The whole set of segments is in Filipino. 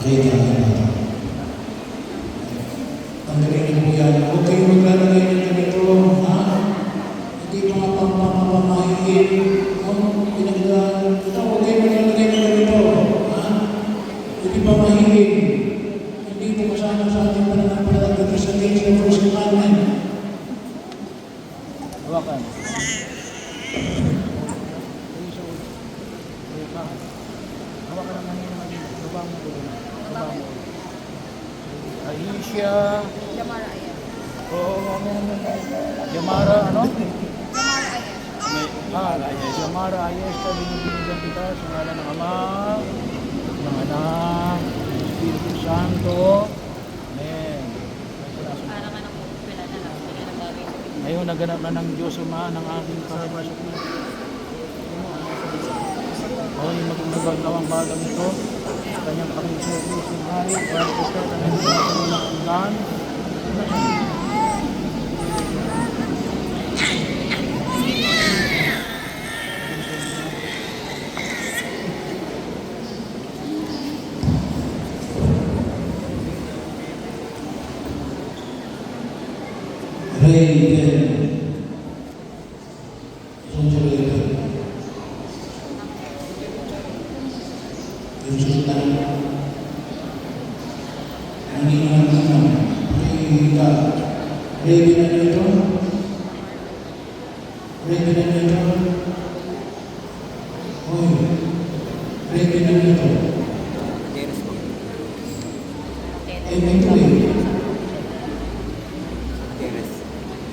Ready na ito. Tanggalin niyo po yan. Huwag kayong maglalagay ng ganito, ha? Hindi mga pamamahiin. Pinagdaan. Huwag kayong maglalagay ng ganito, ha? Hindi pamahiin. Hindi po kasama sa ating pananampalataya. That is against the first commandment. Hawakan. Hawakan naman yun naman. Baba mo ko. Baba mo. Aisha. Jamara Ayat. Oo, Jamara, ano? Jamara Ayat. Jamara Ayat, binibigyan kita sa ngalan ng Ama, ng Anak, ng Espiritu Santo. Amen. Para ka nang pinadala. Ngayon, naganap na ng Diyos Ama ng aking Panginoon. Hoy, magbagawang bagang ito, kanyang Panginoon ng hari, para ito sa kanyang Panginoon. Raven. Sunod Raven. Yung sultan. Ang inuman naman. Raven na ito. Raven na ito. Uy. Raven na ito. Eh, ito eh.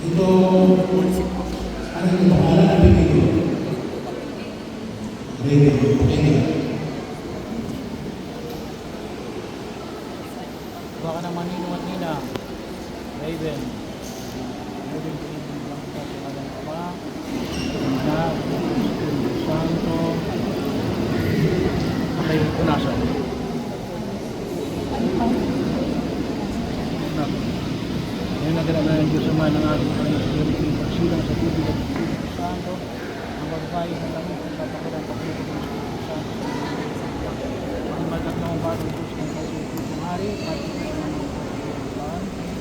Ito, ano yung pangalan na bigay? Raven, Raven. Baka naman Nino at Nina. Raven. Raven, pinibigyan lang kita sa ngalan ng Ama, ng Anak, ng Espiritu Santo. Okay, punasan. Ngayon naganap na ng Diyos Ama ng ating Panginoon pagsilang sa tubig at Espiritu Santo, ang pagpapayin ng langit at papakilang pakilang ng Espiritu Santo. Pagmagak na ang bagong Diyos ng Espiritu ng Hari, pati sa mga pagpapayin.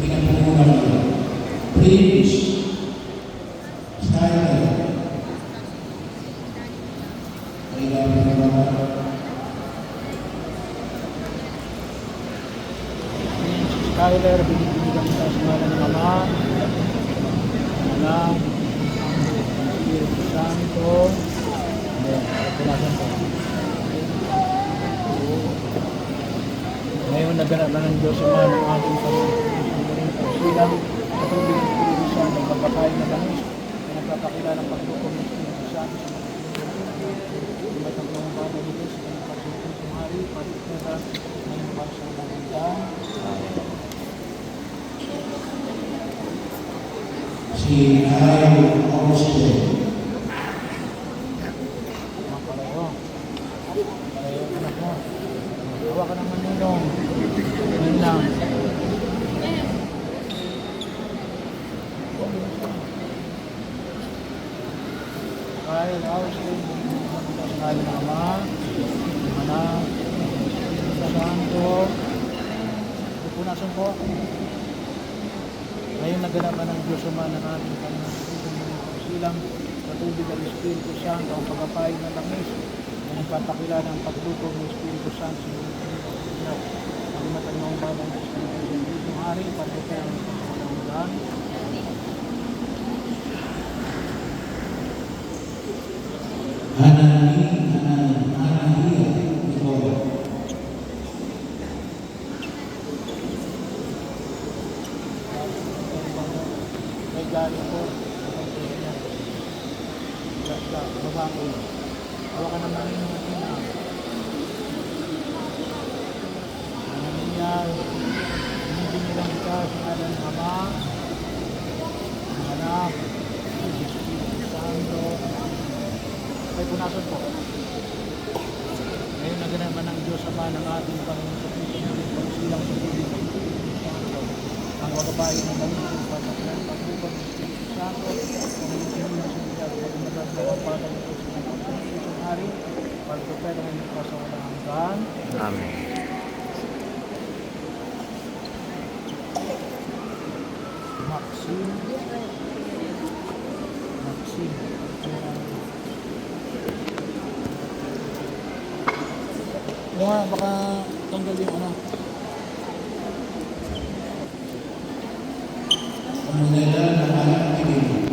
Tingnan po muna ito. Please. Skyler. Skyler, binibigyan kita sa ngalan ng Ama, ng Anak, ng Espiritu Santo. Amen. Punasan po. Ngayon naganap na ng Diyos Ama ng ating Panginoon pagsilang sa tubig ng Espiritu Santo, ang pagpapakain ng langis, na nagpapakilala ng pagtukom ng Espiritu Santo sa mga tumatang ng bago nito sa kanyang pagsusun sa hari, pati sa ngayong pagsang magandang. Si Ayaw Augusto. Pareho. Pareho anak mo. Hawa ka naman ninong. Ngayon lang. Kyle Austin, sa ngalan ng Ama, ng Anak, ng Espiritu Santo. Pupunasan po. Ngayon naganap na ng Diyos Ama ng ating Panginoon pagsilang sa tubig ng Espiritu Santo, ang pagpapayin ng langis, na nagpapakilala ng pagluto ng Espiritu Santo sa mga ang matanong babang Diyos ng Espiritu Hari, pati ang pagkakamalahan. Anahia. Ikaw. May galing po. Babae. Hawa ka naman yung mga Ananiya, binibigyan kita sa ngalan ng Ama, ng Anak, ng Espiritu Santo. Ay, punasan po. Ngayon naganap na ng Diyos Ama ng ating Panginoon sa Kristo ng pagsilang sa tubig ng Espiritu Santo. Ang pagbabae ng langit ng pagkakilan, pagbukan ng Espiritu Santo. Santo, pagkakilala ng siya, pagkakilala ng Padre ng Diyos, ng Hari, pagkakilala ng Diyos sa walang hanggan. Amen. Maxine. Nga, baka tanggal yung ano. Kamunela na anak tigil.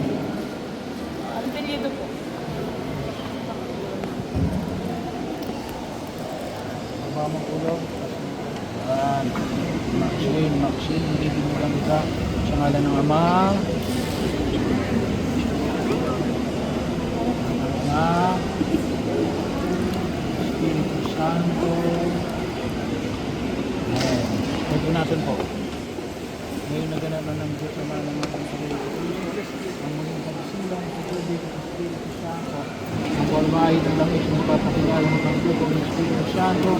Ang pilido po. Baba mong ulo. Yan. Maxine, bibigyan kita sa ngalan ng Ama, Anak, Espiritu Santo. Ayan. May punasan po. Ngayon naganap na ng Diyos Ama ng ating Panginoon Kristo, ang muling pagsilang sa tubig at Espiritu Santo, ang walwaid ng langit ng papakilala ng pagluto ng Espiritu Santo,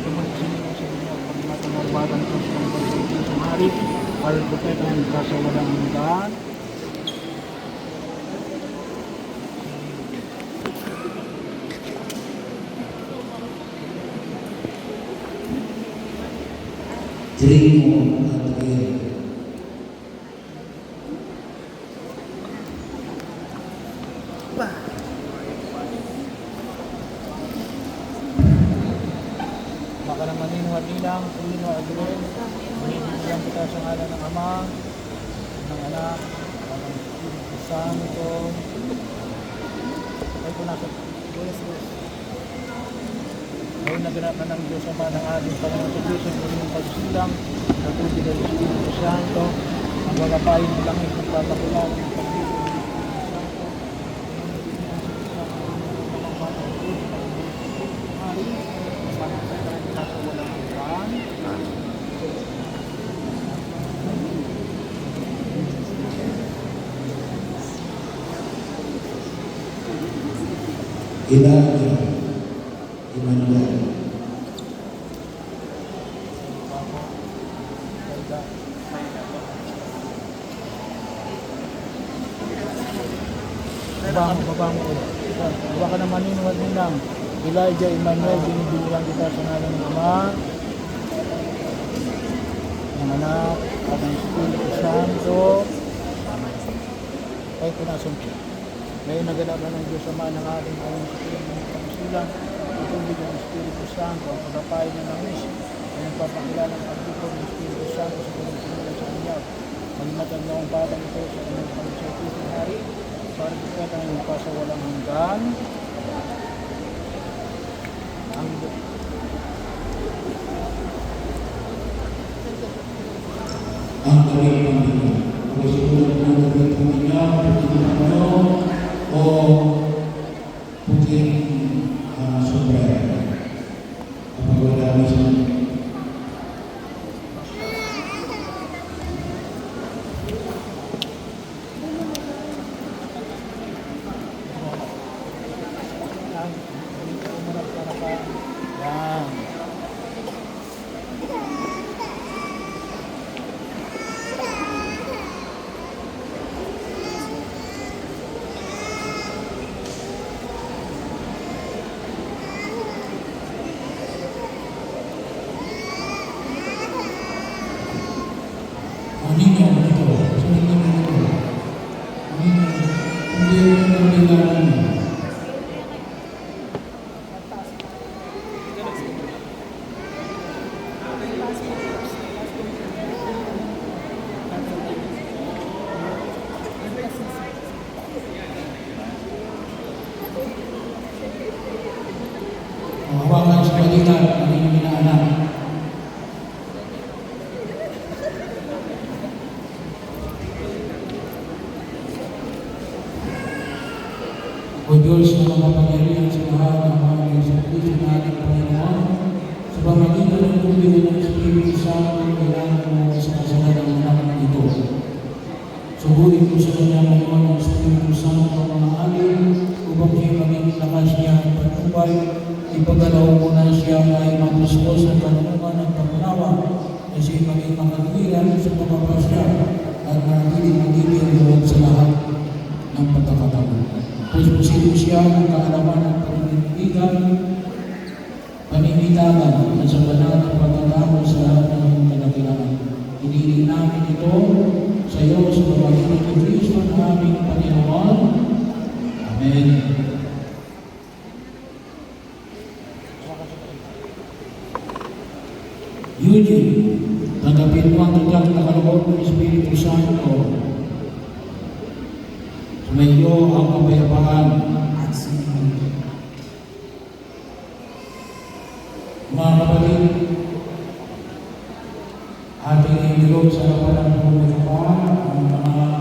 sumunod sa inyo pag matamabatan ko sa mga pagsilang sa hari, para bukit ang kasawalang hanggan. Trimo at Riel. Baka naman ninuhat nilang, Trino at Riel, binibigyan kita sa ngalan ng Ama, ng Anak, ng Espiritu Santo. Ay po nasa ngayon naganap na ng Diyos Ama ng ating Panginoon sa Diyos ang muling pagsilang sa tubig ng Espiritu Santo, ang magapain ng langit ng papakilala ng pagluto ng Espiritu Santo, Ilalia, Emmanuel. Baba mo ulo. Baka naman ninuwad nilang Elijah Emmanuel, binibigyan kita sa ngalan ng Ama, ng Anak, at ng Espiritu Santo. Ay punasan siya. Ngayon naganap na ng Diyos Ama ng ating pagsilang ang tubig ng Espiritu Santo, ang pagkapain ng langis, ang nagpapakilala ng pagluto ng Espiritu Santo sa pagkakilulan sa inyo. Magmatag na ang batang ito sa inyong pagsilang ng hari, para bukit ang inyong kasawalang hanggan. Ang kaming Panginoon. Pagkasulat ng kaming Panginoon, puting ano o puting sombrero. Kapag wala mo sa Yan. Anino ito? Sunod na ito. Anino? Hindi mo kailangan. Hawakan sa pagitan ang inyong inaanak. O Diyos na makapangyarihan sa lahat ng mga sa Kristo na ating Panginoon, sa pamagitan ng tubig ng Espiritu Santo, kailangan mo sa kasalanan ng anak ito. Suburin mo sa kanya ngayon ang Espiritu Santo ang mga alin upang siya maging lakas niya at patnubay. Ipagalaw mo na siya ay mapuspos ng kanunungan at pagkunawa na siya maging makagwiran sa pagpapasya at magiging magiging loob sa lahat ng pagkakataon. Puspusin mo siya ng kaalaman ng paninindigan, paninitagan at sa banal ng pagkatao sa lahat ng kadakilaan. Hinihiling namin ito sa iyo sa pamamagitan ni Kristo na aming Panginoon. Amen. Eugene, tanggapin mo ang tugang na kaloob ng Espiritu Santo. Sumayo ang kapayapaan at sinigil. Mga kapatid, ating inilog sa harapan ng Panginoon ang mga